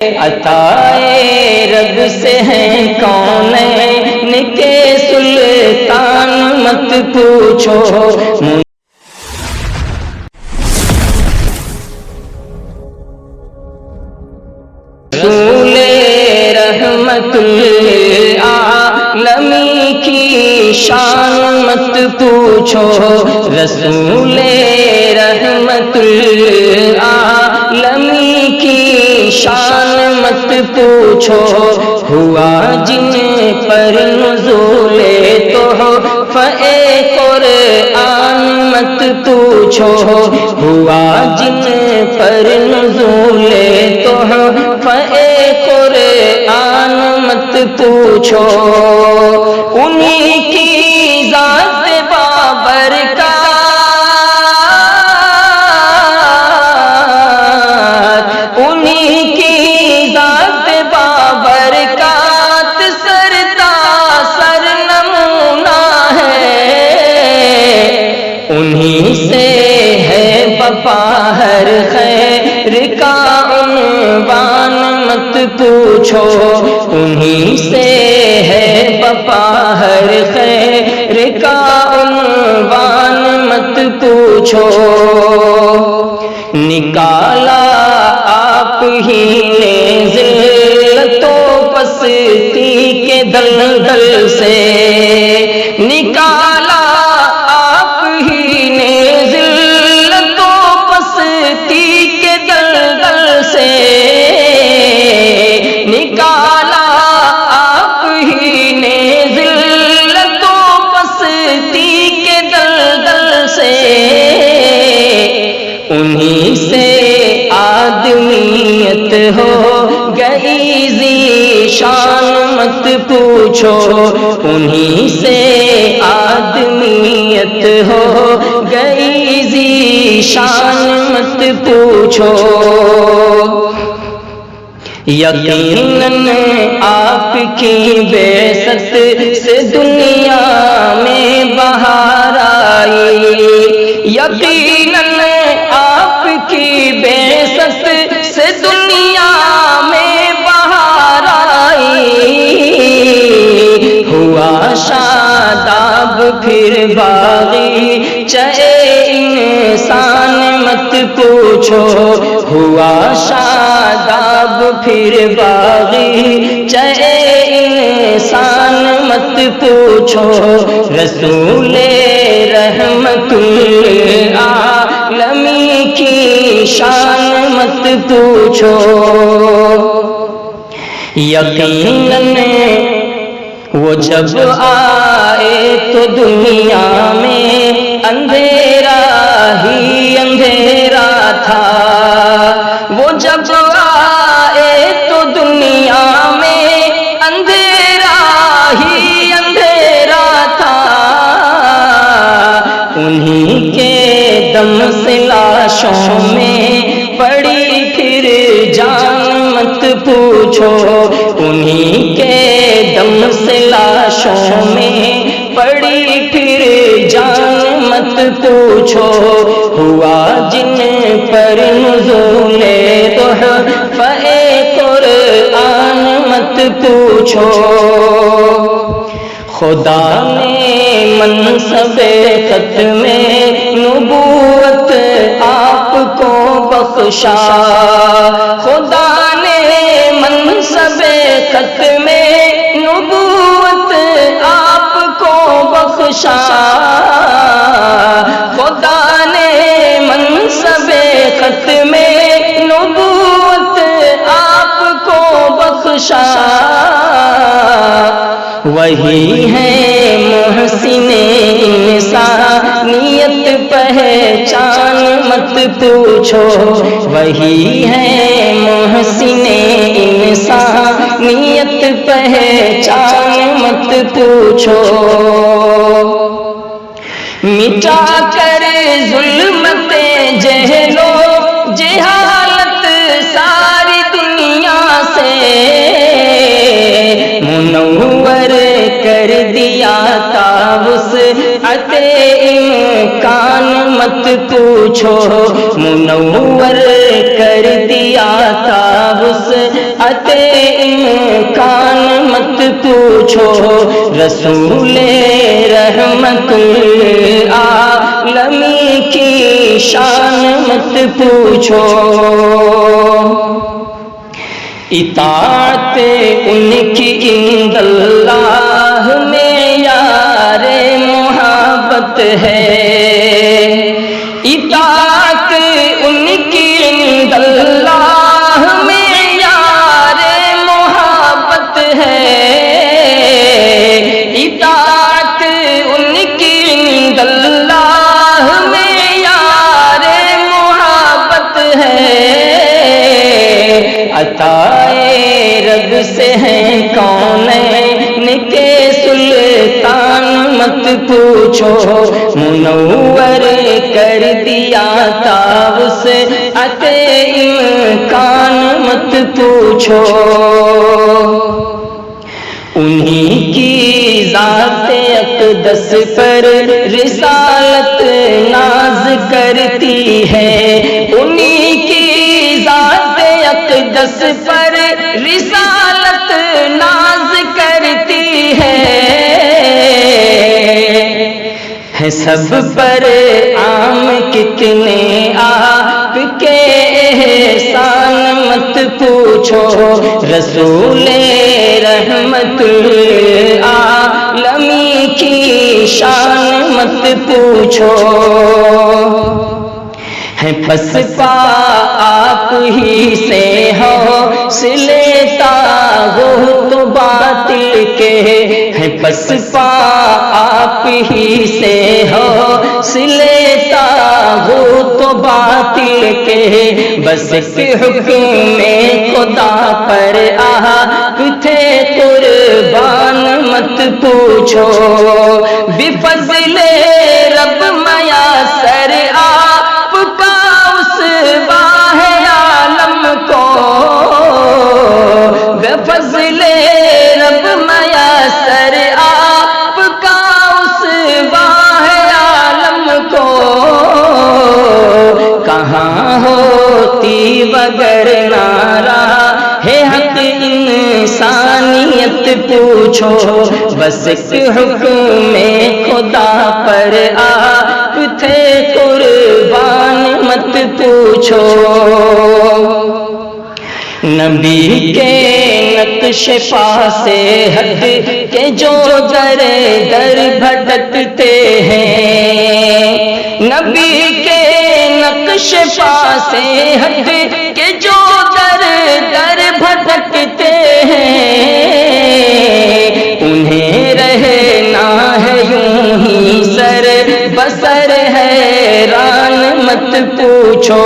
عطائے رب سے ہیں کونین کے سلطان مت پوچھو رسول رحمت للعالمین کی شان مت پوچھو رسول رحمت للعالمین کی شان مت پوچھو ہوا جن پر نزول تحفہ قرآن مت پوچھو ہوا جن پر نزول تحفہ قرآن مت پوچھو انہی کی ذات بابرکات انہی کی ذات بابرکات سر نمونہ ہے انہی سے ہے بپا ہر خیر کا عنوان مت پوچھو انہی سے ہے بپا ہر خیر کا عنوان مت پوچھو نکالا آپ ہی نے ذلت و پستی کے دلدل سے نکالا آپ ہی نے ذلت و پستی کے دلدل سے نکالا آپ ہی نے ذلت و پستی کے دلدل سے انہی سے آدمیت ہو گئی ذیشان مت پوچھو انہی سے آدمیت ہو گئی ذیشان مت پوچھو یقیناً آپ کی بعثت سے دنیا میں بہار آئی یقیناً آپ کی بعثت سے دنیا میں بہار آئی ہوا شاداب پھر باغی چہے انسان مت پوچھو ہوا شاداب پھر باغی چہے انسان مت پوچھو رسول رحمت للعالمین کی شان مت پوچھو یقیناً وہ جب آئے تو دنیا میں اندھیرا ہی اندھیرا تھا وہ جب آئے تو دنیا میں اندھیرا ہی اندھیرا تھا انہی کے دم سے لاشوں میں پڑی پھر جان مت پوچھو انہی کے دم سے لاشوں میں پڑی پھر جان مت پوچھو ہوا جن پر نزول تحفہ قرآن مت پوچھو خدا نے منصب ختم نبوت آپ کو بخشا خدا نے منصب ختم نبوت آپ کو بخشا خدا نے منصب ختم نبوت آپ کو بخشا وہی ہے محسن انسانیت پہچان مت پوچھو وہی ہے محسن انسانیت پہچان مت پوچھو مٹا کر ظلمت جہل و جہالت ساری دنیا سے منور کر دیا تھا وسعت امکان مت پوچھو منور کر دیا تھا وسعت اتے امکان مت پوچھو، رسول رحمت العالمین کی شان مت پوچھو۔ اطاعت ان کی عند اللہ میں یار محبت ہے، اطاعت ان کی عند اللہ میں یار محبت ہے، اطاعت ان کی عند اللہ میں یار محبت ہے، عطائے رب سے ہیں کونین کے سلطان مت پوچھو، منور کر دیا تھا وسعت امکان مت پوچھو۔ انہی کی ذات اقدس پر رسالت ناز کرتی ہے، انہی کی ذات اقدس پر رسالت ناز کرتی ہے، سب پر عام کتنے آپ کے احسان مت پوچھو، رسول رحمت العالمین کی شان مت پوچھو۔ ہے پسپا آپ ہی سے حوصلے طاغوت باطل کے، ہے پسپا آپ ہی سے حوصلے طاغوت باطل کے، بس ایک حکم میں خدا پر آپ تھے قربان مت پوچھو، بفضل رب میسر آپ کا اس واہ عالم کو، بفضل رب میسر آپ کا اس واہ عالم کو، کہاں ہوتی وگر نارا ہے حق انسانیت پوچھو، بس ایک حکم میں خدا پر آپ تھے قربان مت پوچھو۔ نبی کے نقش پا سے ہٹ کے جو در در بھٹکتے ہیں، نبی کے نقش پا سے ہٹ کے جو در در بھٹکتے ہیں، انہیں رہنا ہے یوں ہی سر بسر حیران مت پوچھو،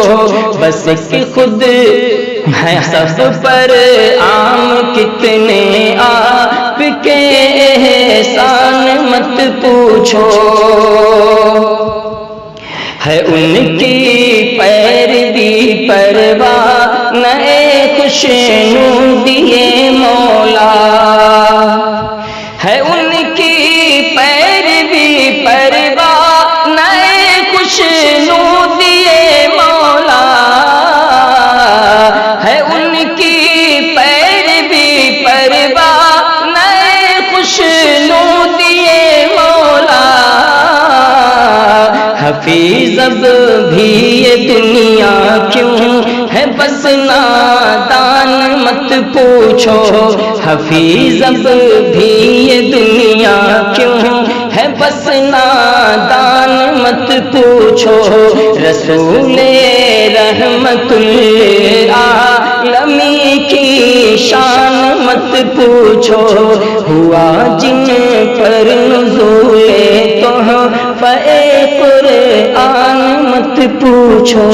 بس کہ خود ہے سب پر عام کتنے آپ کے احسان مت پوچھو، ہے ان کی پیروی پرواہ نئے خوشنودیے مولا، ہے ان کی پیروی پرواہ نئے خوشنودیے مولا، ہے ان کی پیروی پرواہ نئے خوشنودیے مولا، حفیظ اب بھی یہ دنیا کیوں ہے بس نادان مت پوچھو، حفیظ اب بھی یہ دنیا کیوں ہے بس نادان مت پوچھو، رسول رحمت العالمین کی شان مت پوچھو، ہوا جن پر نزول تحفہ قرآن مت پوچھو۔